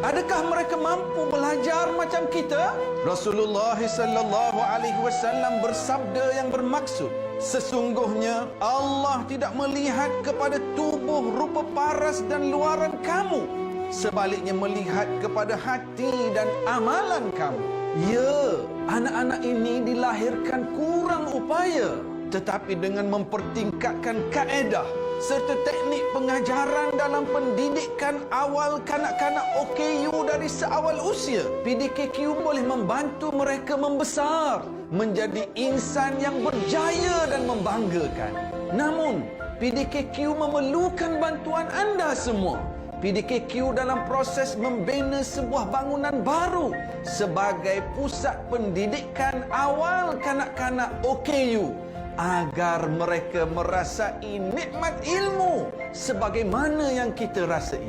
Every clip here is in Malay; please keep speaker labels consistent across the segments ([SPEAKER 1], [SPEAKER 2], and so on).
[SPEAKER 1] Adakah mereka mampu belajar macam kita? Rasulullah sallallahu alaihi wasallam bersabda yang bermaksud, sesungguhnya Allah tidak melihat kepada tubuh rupa paras dan luaran kamu, sebaliknya melihat kepada hati dan amalan kamu. Ya, anak-anak ini dilahirkan kurang upaya, tetapi dengan mempertingkatkan kaedah serta teknik pengajaran dalam pendidikan awal kanak-kanak OKU dari seawal usia, PDKQ boleh membantu mereka membesar menjadi insan yang berjaya dan membanggakan. Namun, PDKQ memerlukan bantuan anda semua. PDKQ dalam proses membina sebuah bangunan baru sebagai pusat pendidikan awal kanak-kanak OKU, agar mereka merasai nikmat ilmu sebagaimana yang kita rasai.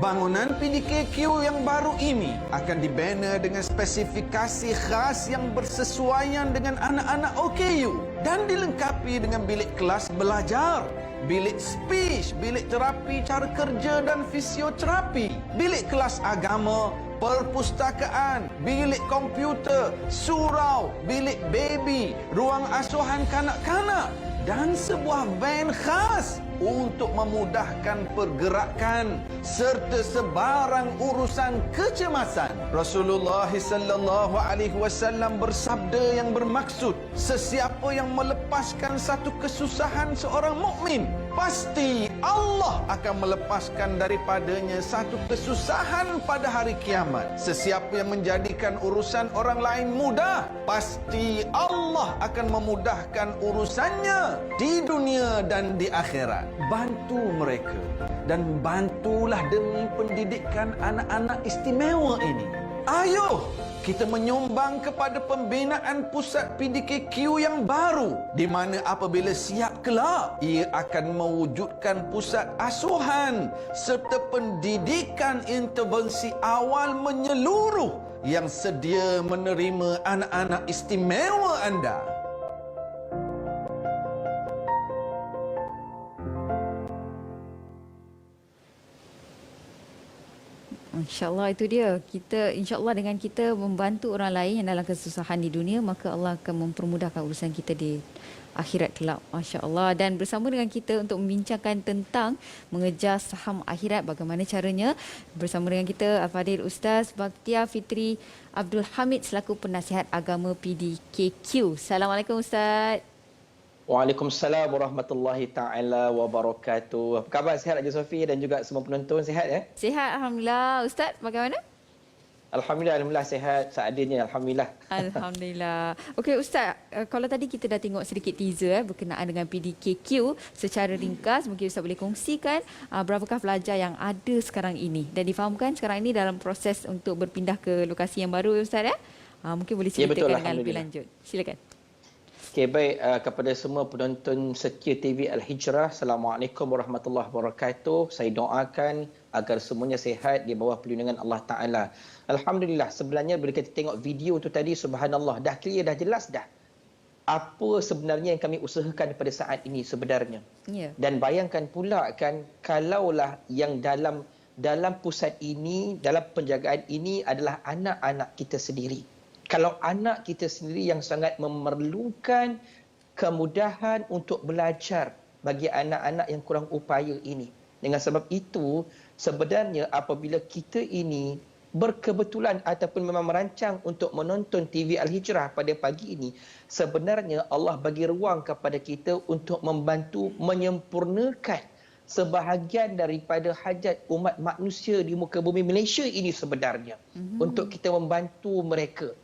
[SPEAKER 1] Bangunan PDKQ yang baru ini akan dibina dengan spesifikasi khas yang bersesuaian dengan anak-anak OKU dan dilengkapi dengan bilik kelas belajar, bilik speech, bilik terapi cara kerja dan fisioterapi, bilik kelas agama, perpustakaan, bilik komputer, surau, bilik baby, ruang asuhan kanak-kanak dan sebuah van khas untuk memudahkan pergerakan serta sebarang urusan kecemasan. Rasulullah sallallahu alaihi wasallam bersabda yang bermaksud, sesiapa yang melepaskan satu kesusahan seorang mukmin, pasti Allah akan melepaskan daripadanya satu kesusahan pada hari kiamat. Sesiapa yang menjadikan urusan orang lain mudah, pasti Allah akan memudahkan urusannya di dunia dan di akhirat. Bantu mereka dan bantulah demi pendidikan anak-anak istimewa ini. Ayo kita menyumbang kepada pembinaan pusat PDKQ yang baru, di mana apabila siap kelak, ia akan mewujudkan pusat asuhan serta pendidikan intervensi awal menyeluruh yang sedia menerima anak-anak istimewa anda.
[SPEAKER 2] InsyaAllah itu dia. InsyaAllah dengan kita membantu orang lain yang dalam kesusahan di dunia, maka Allah akan mempermudahkan urusan kita di akhirat kelak. Masya Allah. Dan bersama dengan kita untuk membincangkan tentang mengejar saham akhirat, bagaimana caranya, bersama dengan kita Al-Fadhil Ustaz Bakhtiar Fitri Abdul Hamid selaku penasihat agama PDKQ. Assalamualaikum Ustaz.
[SPEAKER 3] Waalaikumsalam warahmatullahi taala wabarakatuh. Apa khabar, sihat Haji Sofi dan juga semua penonton, sihat ya?
[SPEAKER 2] Sihat alhamdulillah. Ustaz bagaimana?
[SPEAKER 3] Alhamdulillah sehat seadanya, alhamdulillah.
[SPEAKER 2] Alhamdulillah. Okey Ustaz, kalau tadi kita dah tengok sedikit teaser berkenaan dengan PDKQ secara ringkas, mungkin Ustaz boleh kongsikan berapakah pelajar yang ada sekarang ini dan difahamkan sekarang ini dalam proses untuk berpindah ke lokasi yang baru Ustaz ya? Mungkin boleh ceritakan dengan lebih lanjut. Silakan.
[SPEAKER 3] Okey, baik, kepada semua penonton setia TV Al-Hijrah, Assalamualaikum warahmatullahi wabarakatuh. Saya doakan agar semuanya sihat di bawah perlindungan Allah Ta'ala. Alhamdulillah, sebenarnya bila kita tengok video tu tadi, subhanallah, dah clear, dah jelas dah apa sebenarnya yang kami usahakan pada saat ini sebenarnya.
[SPEAKER 2] Yeah.
[SPEAKER 3] Dan bayangkan pula kan, kalaulah yang dalam pusat ini, dalam penjagaan ini adalah anak-anak kita sendiri. Kalau anak kita sendiri yang sangat memerlukan kemudahan untuk belajar bagi anak-anak yang kurang upaya ini. Dengan sebab itu, sebenarnya apabila kita ini berkebetulan ataupun memang merancang untuk menonton TV Al-Hijrah pada pagi ini, sebenarnya Allah bagi ruang kepada kita untuk membantu menyempurnakan sebahagian daripada hajat umat manusia di muka bumi Malaysia ini sebenarnya. Untuk kita membantu mereka.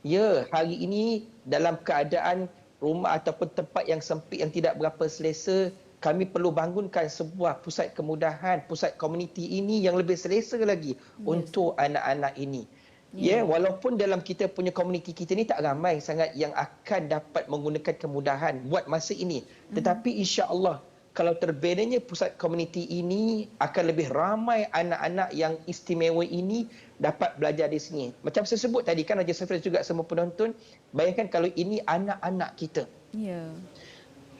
[SPEAKER 3] Ya, hari ini dalam keadaan rumah ataupun tempat yang sempit yang tidak berapa selesa, kami perlu bangunkan sebuah pusat kemudahan, pusat komuniti ini yang lebih selesa lagi untuk anak-anak ini. Ya, walaupun dalam kita punya komuniti kita ni tak ramai sangat yang akan dapat menggunakan kemudahan buat masa ini. Tetapi insya-Allah kalau terbinanya pusat komuniti ini, akan lebih ramai anak-anak yang istimewa ini dapat belajar di sini. Macam saya sebut tadi kan, Haji Safir juga semua penonton, bayangkan kalau ini anak-anak kita.
[SPEAKER 2] Ya.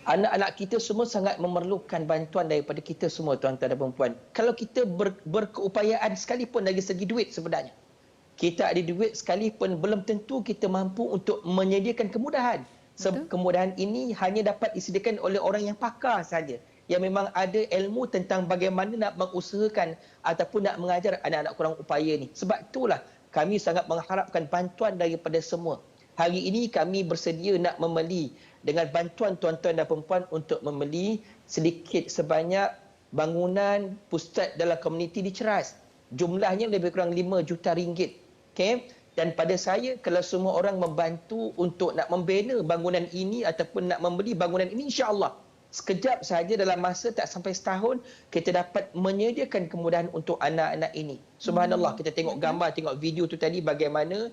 [SPEAKER 3] Anak-anak kita semua sangat memerlukan bantuan daripada kita semua, tuan-tuan dan puan-puan. Kalau kita berkeupayaan sekalipun dari segi duit sebenarnya, kita ada duit sekalipun, belum tentu kita mampu untuk menyediakan kemudahan. Kemudahan ini hanya dapat disediakan oleh orang yang pakar saja, yang memang ada ilmu tentang bagaimana nak mengusahakan ataupun nak mengajar anak-anak kurang upaya ni. Sebab itulah kami sangat mengharapkan bantuan daripada semua. Hari ini kami bersedia nak membeli dengan bantuan tuan-tuan dan perempuan untuk membeli sedikit sebanyak bangunan pusat dalam komuniti di Ceras. Jumlahnya lebih kurang 5 juta ringgit. Okay? Dan pada saya, kalau semua orang membantu untuk nak membina bangunan ini ataupun nak membeli bangunan ini, insya-Allah sekejap saja dalam masa tak sampai setahun kita dapat menyediakan kemudahan untuk anak-anak ini. Subhanallah, kita tengok gambar, tengok video tu tadi bagaimana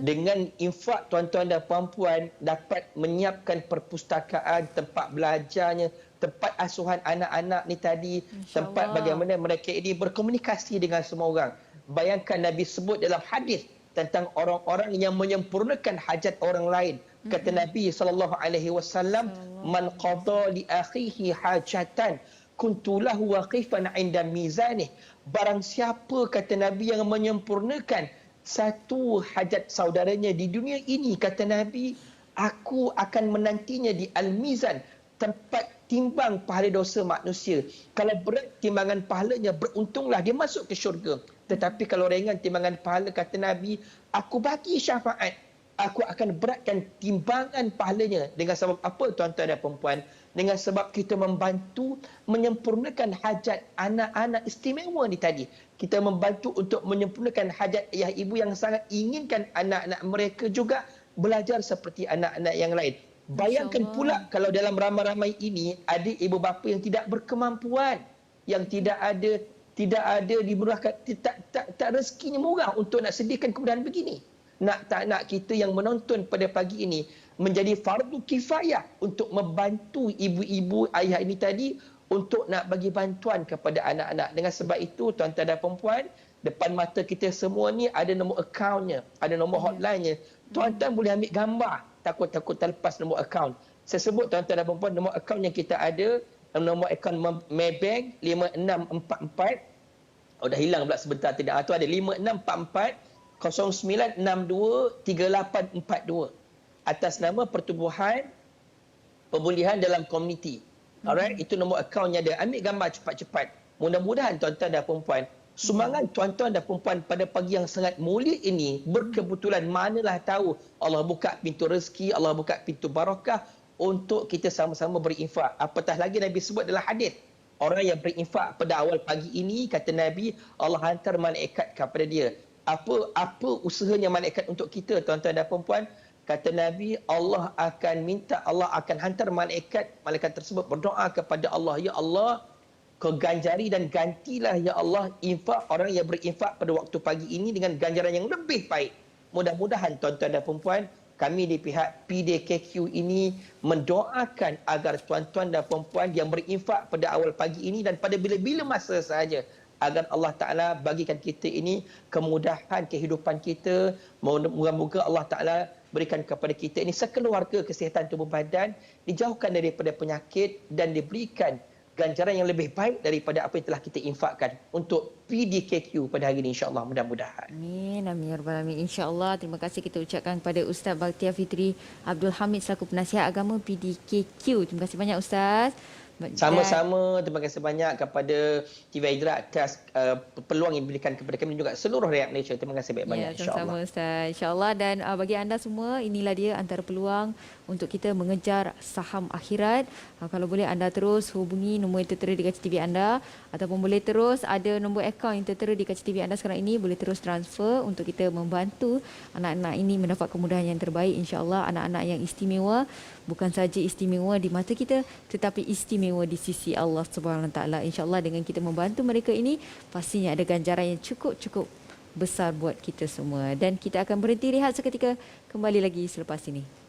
[SPEAKER 3] dengan infak tuan-tuan dan puan-puan dapat menyiapkan perpustakaan, tempat belajarnya, tempat asuhan anak-anak ni tadi, tempat bagaimana mereka ini berkomunikasi dengan semua orang. Bayangkan Nabi sebut dalam hadis tentang orang-orang yang menyempurnakan hajat orang lain. Kata Nabi SAW, man qada li akhihi hajatan kuntu lahu waqifan 'inda mizanih. Barang siapa, kata Nabi, yang menyempurnakan satu hajat saudaranya di dunia ini, kata Nabi, aku akan menantinya di al-mizan, tempat timbang pahala dosa manusia. Kalau berat timbangan pahalanya, beruntunglah dia masuk ke syurga. Tetapi kalau ringan timbangan pahala, kata Nabi, aku bagi syafaat, aku akan beratkan timbangan pahalanya. Dengan sebab apa, tuan-tuan dan perempuan? Dengan sebab kita membantu menyempurnakan hajat anak-anak istimewa ni tadi. Kita membantu untuk menyempurnakan hajat ayah ibu yang sangat inginkan anak-anak mereka juga belajar seperti anak-anak yang lain. Bayangkan pula kalau dalam ramai-ramai ini ada ibu bapa yang tidak berkemampuan, yang tidak ada dimurahkan, tak rezekinya murah untuk nak sediakan kemudahan begini. Tak nak kita yang menonton pada pagi ini menjadi fardu kifayah untuk membantu ibu-ibu ayah ini tadi untuk nak bagi bantuan kepada anak-anak. Dengan sebab itu, tuan-tuan dan perempuan, depan mata kita semua ni ada nombor akaunnya, ada nombor hotline-nya. Tuan-tuan boleh ambil gambar, takut terlepas nombor akaun. Saya sebut, tuan-tuan dan perempuan, nombor akaun yang kita ada, nombor akaun Maybank 5644. Dah hilang pula sebentar tidak. Itu ada 5644 09623842 atas nama Pertubuhan Pemulihan dalam Komuniti. Alright, itu nombor akaunnya ada. Ambil gambar cepat-cepat. Mudah-mudahan tuan-tuan dan perempuan, sumbangan tuan-tuan dan perempuan pada pagi yang sangat mulia ini, berkebetulan manalah tahu Allah buka pintu rezeki, Allah buka pintu barakah untuk kita sama-sama berinfak. Apatah lagi Nabi sebut dalam hadis, orang yang berinfak pada awal pagi ini, kata Nabi, Allah hantar malaikat kepada dia. Apa usahanya malaikat untuk kita, tuan-tuan dan perempuan? Kata Nabi, Allah akan hantar malaikat tersebut berdoa kepada Allah, ya Allah, kau ganjari dan gantilah ya Allah infak orang yang berinfak pada waktu pagi ini dengan ganjaran yang lebih baik. Mudah-mudahan tuan-tuan dan perempuan, kami di pihak PDKQ ini mendoakan agar tuan-tuan dan perempuan yang berinfak pada awal pagi ini dan pada bila-bila masa sahaja, agar Allah Ta'ala bagikan kita ini kemudahan kehidupan kita. Moga-moga Allah Ta'ala berikan kepada kita ini sekeluarga kesihatan tubuh badan, dijauhkan daripada penyakit dan diberikan ganjaran yang lebih baik daripada apa yang telah kita infakkan untuk PDKQ pada hari ini, insya-Allah, mudah-mudahan.
[SPEAKER 2] Amin, amin ya rabbal alamin. Insya-Allah, terima kasih kita ucapkan kepada Ustaz Baktiar Fitri Abdul Hamid selaku penasihat agama PDKQ. Terima kasih banyak Ustaz.
[SPEAKER 3] Sama-sama, terima kasih banyak kepada TV Hijrah atas peluang yang diberikan kepada kami dan juga seluruh rakyat Malaysia. Terima kasih banyak-banyak,
[SPEAKER 2] insya-Allah. Sama-sama Ustaz. Insya-Allah, dan bagi anda semua, inilah dia antara peluang untuk kita mengejar saham akhirat. Kalau boleh anda terus hubungi nombor yang tertera di kaca TV anda, ataupun boleh terus ada nombor akaun yang tertera di kaca TV anda sekarang ini, boleh terus transfer untuk kita membantu anak-anak ini mendapat kemudahan yang terbaik, insya-Allah. Anak-anak yang istimewa, bukan saja istimewa di mata kita, tetapi istimewa di sisi Allah Subhanahu Wa Taala. Insya-Allah dengan kita membantu mereka ini, pastinya ada ganjaran yang cukup besar buat kita semua. Dan kita akan berhenti rehat seketika, kembali lagi selepas ini.